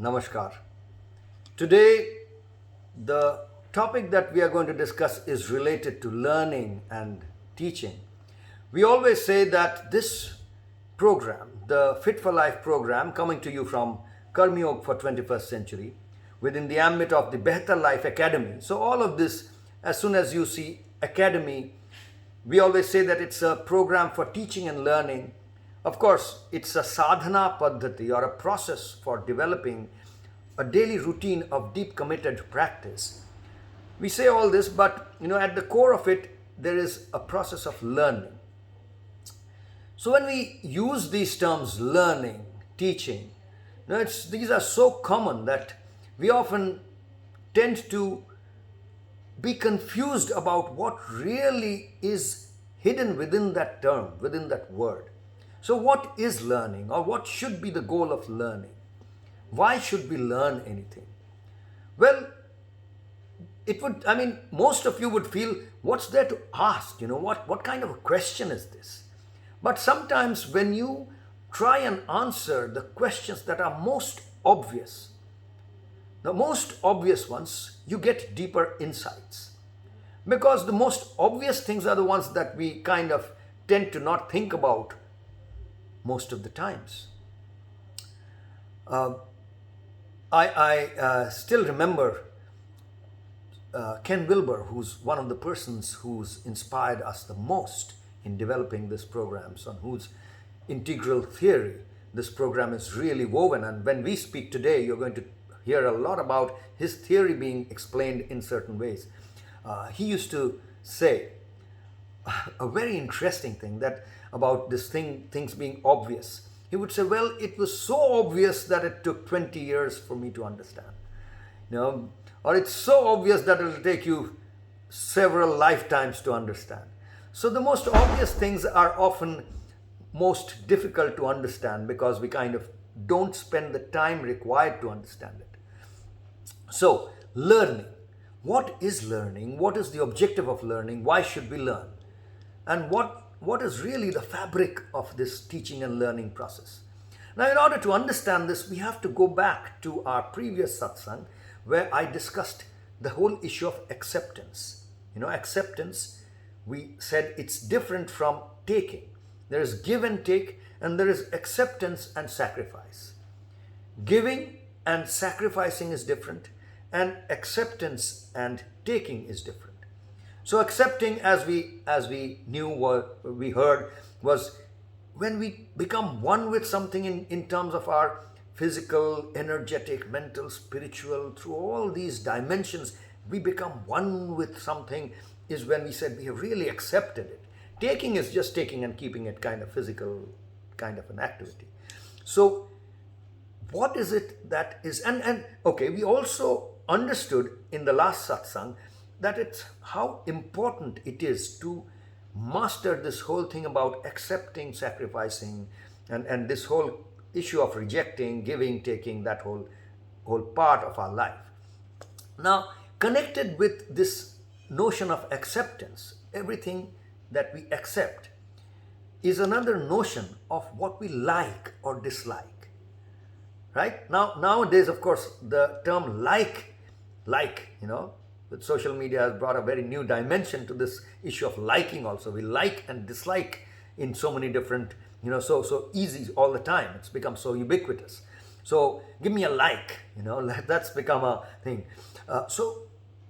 Namaskar. Today, the topic that we are going to discuss is related to learning and teaching. We always say that this program, the Fit for Life program, coming to you from Karmyog for 21st Century, within the ambit of the Behtar Life Academy. So, all of this, as soon as you see academy, we always say that it's a program for teaching and learning. Of course, it's a sadhana paddhati or a process for developing a daily routine of deep committed practice. We say all this, but at the core of it, there is a process of learning. So when we use these terms, learning, teaching, these are so common that we often tend to be confused about what really is hidden within that term, within that word. So, what is learning, or what should be the goal of learning? Why should we learn anything? Well, most of you would feel, what's there to ask? What kind of a question is this? But sometimes when you try and answer the questions that are most obvious, the most obvious ones, you get deeper insights. Because the most obvious things are the ones that we kind of tend to not think about most of the times. I still remember Ken Wilber, who's one of the persons who's inspired us the most in developing this program, on whose integral theory this program is really woven. And when we speak today, you're going to hear a lot about his theory being explained in certain ways. He used to say a very interesting thing that about things being obvious. He would say, well, it was so obvious that it took 20 years for me to understand. Or it's so obvious that it'll take you several lifetimes to understand. So the most obvious things are often most difficult to understand because we kind of don't spend the time required to understand it. So, learning. What is learning? What is the objective of learning? Why should we learn? And what is really the fabric of this teaching and learning process? Now, in order to understand this, we have to go back to our previous satsang where I discussed the whole issue of acceptance. Acceptance, we said it's different from taking. There is give and take, and there is acceptance and sacrifice. Giving and sacrificing is different, and acceptance and taking is different. So accepting, as we knew, what we heard, was when we become one with something in terms of our physical, energetic, mental, spiritual, through all these dimensions, we become one with something, is when we said we have really accepted it. Taking is just taking and keeping it kind of physical, kind of an activity. So what is it that is, and okay, we also understood in the last satsang that it's how important it is to master this whole thing about accepting, sacrificing, and this whole issue of rejecting, giving, taking, that whole part of our life. Now, connected with this notion of acceptance, everything that we accept is another notion of what we like or dislike. Right? Nowadays, of course, the term like, with social media has brought a very new dimension to this issue of liking also. We like and dislike in so many different, so easy all the time. It's become so ubiquitous. So give me a like, that's become a thing. So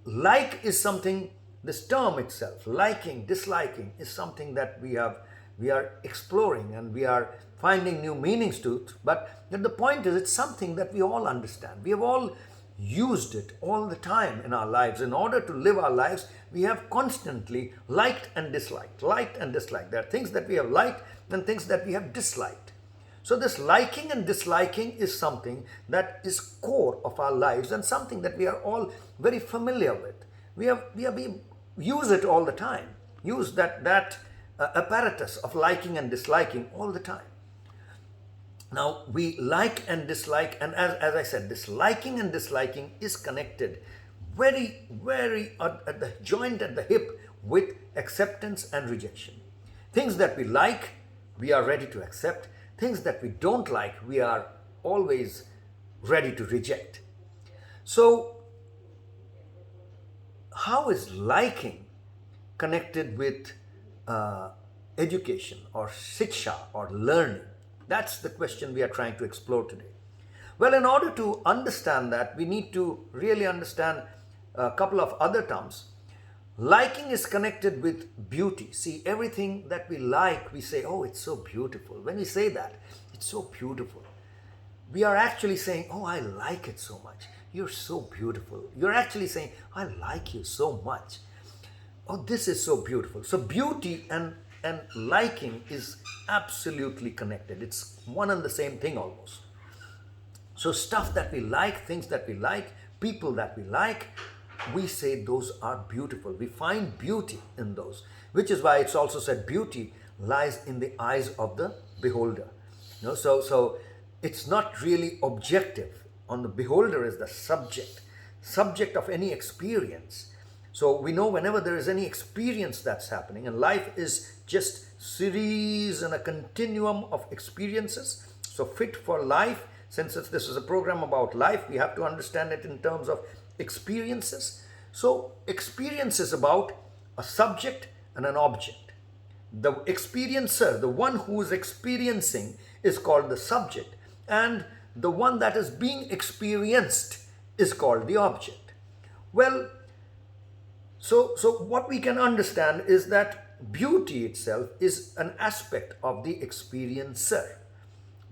like is something, this term itself, liking, disliking, is something that we are exploring and we are finding new meanings to it. But the point is, it's something that we all understand. We have all used it all the time in our lives. In order to live our lives, we have constantly liked and disliked, liked and disliked. There are things that we have liked and things that we have disliked. So this liking and disliking is something that is core of our lives and something that we are all very familiar with. We use it all the time. Use that apparatus of liking and disliking all the time. Now, we like and dislike, and as I said, this liking and disliking is connected very, very at the joint at the hip with acceptance and rejection. Things that we like, we are ready to accept. Things that we don't like, we are always ready to reject. So, how is liking connected with uh, education or shiksha or learning? That's the question we are trying to explore today. Well, in order to understand that, we need to really understand a couple of other terms. Liking is connected with beauty. See, everything that we like, we say, oh, it's so beautiful. When we say that, it's so beautiful, we are actually saying, oh, I like it so much. You're so beautiful. You're actually saying, I like you so much. Oh, this is so beautiful. So beauty and liking is absolutely connected. It's one and the same thing almost. So stuff that we like, things that we like, people that we like, we say those are beautiful. We find beauty in those, which is why it's also said beauty lies in the eyes of the beholder. So it's not really objective. On the beholder is the subject of any experience. So we know whenever there is any experience that's happening, and life is just series and a continuum of experiences. So fit for life, since this is a program about life, we have to understand it in terms of experiences. So experience is about a subject and an object. The experiencer, the one who is experiencing, is called the subject, and the one that is being experienced is called the object. Well, so what we can understand is that beauty itself is an aspect of the experiencer,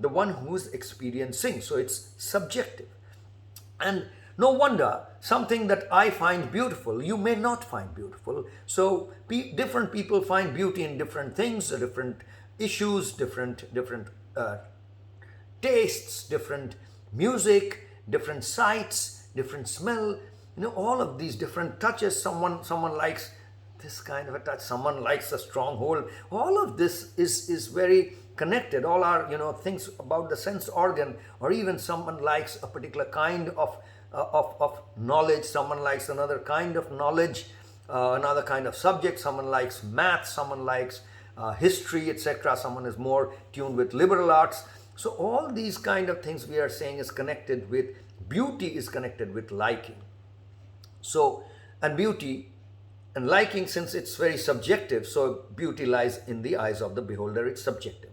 the one who is experiencing. So it's subjective. And no wonder something that I find beautiful, you may not find beautiful. So different people find beauty in different things, different issues, different tastes, different music, different sights, different smell. All of these different touches. Someone likes this kind of a touch. Someone likes a strong hold. All of this is very connected. All our things about the sense organ, or even someone likes a particular kind of knowledge. Someone likes another kind of knowledge, another kind of subject. Someone likes math. Someone likes history, etc. Someone is more tuned with liberal arts. So all these kind of things we are saying is connected with beauty, is connected with liking. So, and beauty and liking, since it's very subjective, so beauty lies in the eyes of the beholder, it's subjective.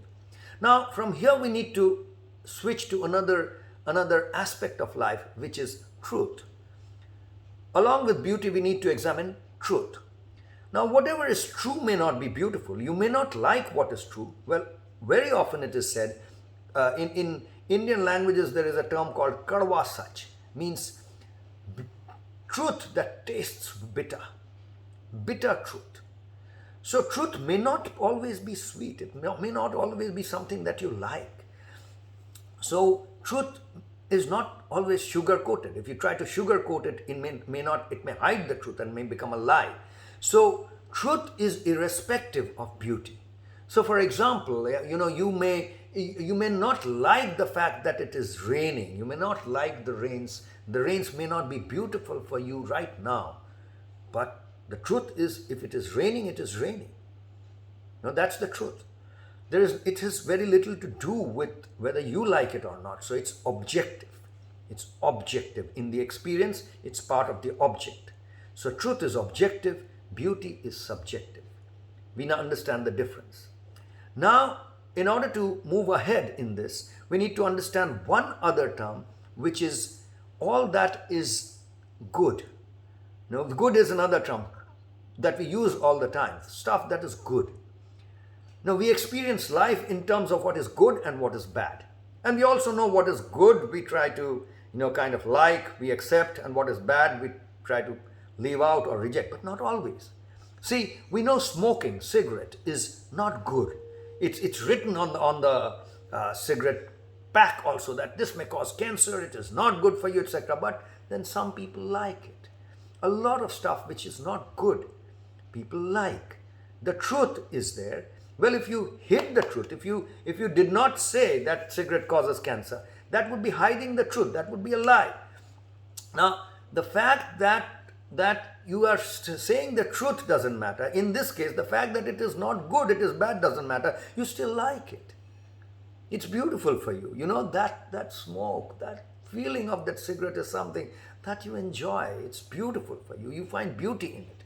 Now, from here we need to switch to another aspect of life, which is truth. Along with beauty, we need to examine truth. Now, whatever is true may not be beautiful. You may not like what is true. Well, very often it is said, in Indian languages, there is a term called kadwa sach, means truth that tastes bitter, bitter truth. So truth may not always be sweet. It may not always be something that you like. So truth is not always sugar coated. If you try to sugar coat it, it may hide the truth and may become a lie. So truth is irrespective of beauty. So for example, you may not like the fact that it is raining. You may not like the rains. The rains may not be beautiful for you right now. But the truth is, if it is raining, it is raining. No, that's the truth. It has very little to do with whether you like it or not. So it's objective. It's objective. In the experience, it's part of the object. So truth is objective, beauty is subjective. We now understand the difference. Now, in order to move ahead in this, we need to understand one other term, which is all that is good. Good is another term that we use all the time, stuff that is good. Now, we experience life in terms of what is good and what is bad. And we also know what is good, we try to, kind of like, we accept, and what is bad, we try to leave out or reject, but not always. See, we know smoking, cigarette, is not good. It's written on the cigarette pack also that this may cause cancer, it is not good for you, etc. But then some people like it. A lot of stuff which is not good, people like. The truth is there. Well, if you hid the truth, if you did not say that cigarette causes cancer, that would be hiding the truth. That would be a lie. Now, the fact that you are saying the truth doesn't matter. In this case, the fact that it is not good, it is bad doesn't matter. You still like it. It's beautiful for you. That smoke, that feeling of that cigarette is something that you enjoy. It's beautiful for you. You find beauty in it.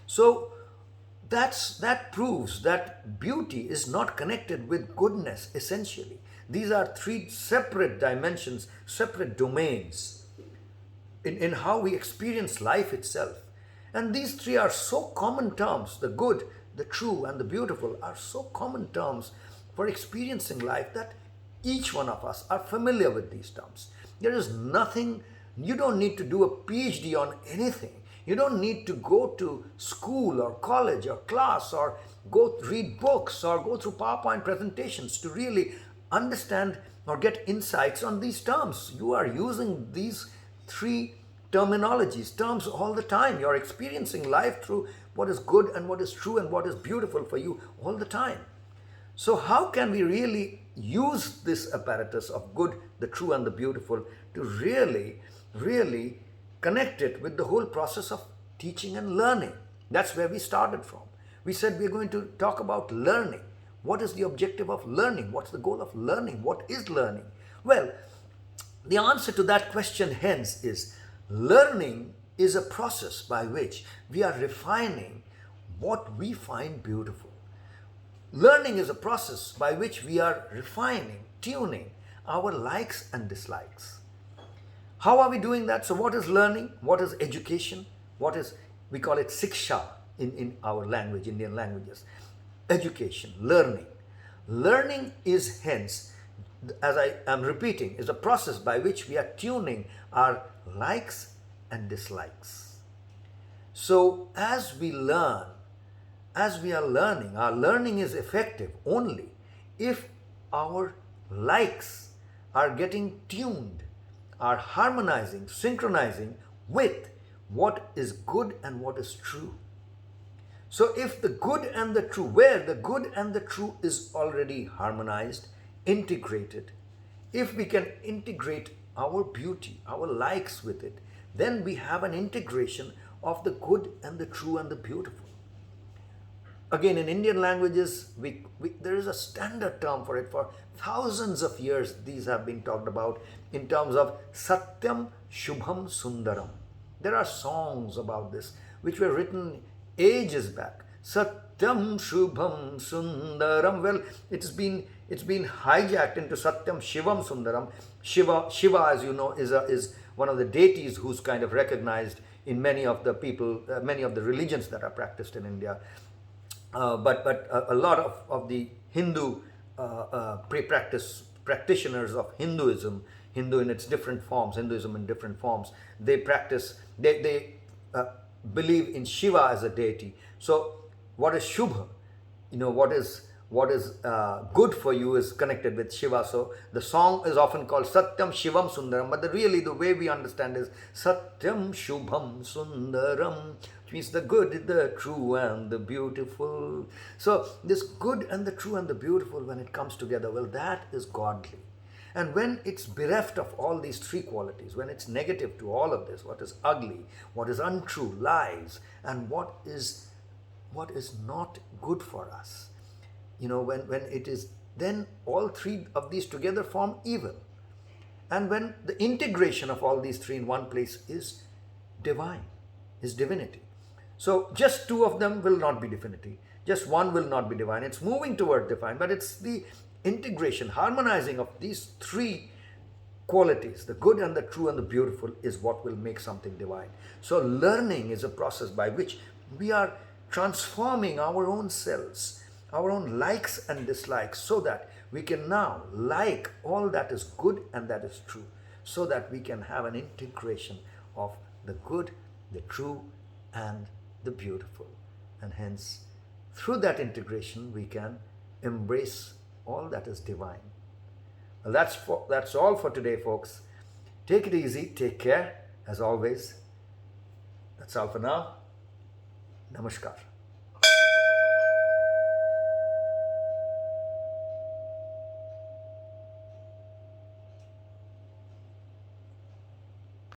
So that proves that beauty is not connected with goodness essentially. These are three separate dimensions, separate domains in how we experience life itself. And these three are so common terms, the good, the true, and the beautiful are so common terms for experiencing life that each one of us are familiar with these terms. There is nothing, you don't need to do a PhD on anything. You don't need to go to school or college or class or go read books or go through PowerPoint presentations to really understand or get insights on these terms. You are using these three terms all the time. You're experiencing life through what is good and what is true and what is beautiful for you all the time. So how can we really use this apparatus of good, the true, and the beautiful to really connect it with the whole process of teaching and learning? That's where we started from. We said we're going to talk about learning. What is the objective of learning? What's the goal of learning? What is learning? Well, the answer to that question hence is learning is a process by which we are refining what we find beautiful. Learning is a process by which we are refining, tuning our likes and dislikes. How are we doing that? So what is learning? What is education? We call it siksha in our language, Indian languages. Education, learning. Learning is hence, as I am repeating, is a process by which we are tuning our likes and dislikes. So as we learn, as we are learning, our learning is effective only if our likes are getting tuned, are harmonizing, synchronizing with what is good and what is true. So if the good and the true, where the good and the true is already harmonized, integrated, if we can integrate our beauty, our likes with it, then we have an integration of the good and the true and the beautiful. Again, in Indian languages, there is a standard term for it. For thousands of years, these have been talked about in terms of Satyam, Shubham, Sundaram. There are songs about this which were written ages back. Satyam, Shubham, Sundaram. Well, it's been hijacked into Satyam, Shivam, Sundaram. Shiva, as you know, is one of the deities who's kind of recognized in many of the religions that are practiced in India. But a lot of the Hindu practitioners of Hinduism in its different forms, Hinduism in different forms, they believe in Shiva as a deity. So what is Shubha? What is good for you is connected with Shiva. So the song is often called Satyam Shivam Sundaram, but the way we understand is Satyam Shubham Sundaram, which means the good, the true, and the beautiful. So this good and the true and the beautiful, when it comes together, well, that is godly. And when it's bereft of all these three qualities, when it's negative to all of this, what is ugly, what is untrue, lies, and what is not good for us, when it is, then all three of these together form evil. And when the integration of all these three in one place is divine, is divinity. So just two of them will not be divinity. Just one will not be divine. It's moving toward divine, but it's the integration, harmonizing of these three qualities, the good and the true and the beautiful, is what will make something divine. So learning is a process by which we are transforming our own selves, our own likes and dislikes, so that we can now like all that is good and that is true, so that we can have an integration of the good, the true, and the beautiful. And hence, through that integration, we can embrace all that is divine. Well, that's all for today, folks. Take it easy, take care, as always. That's all for now. Namaskar.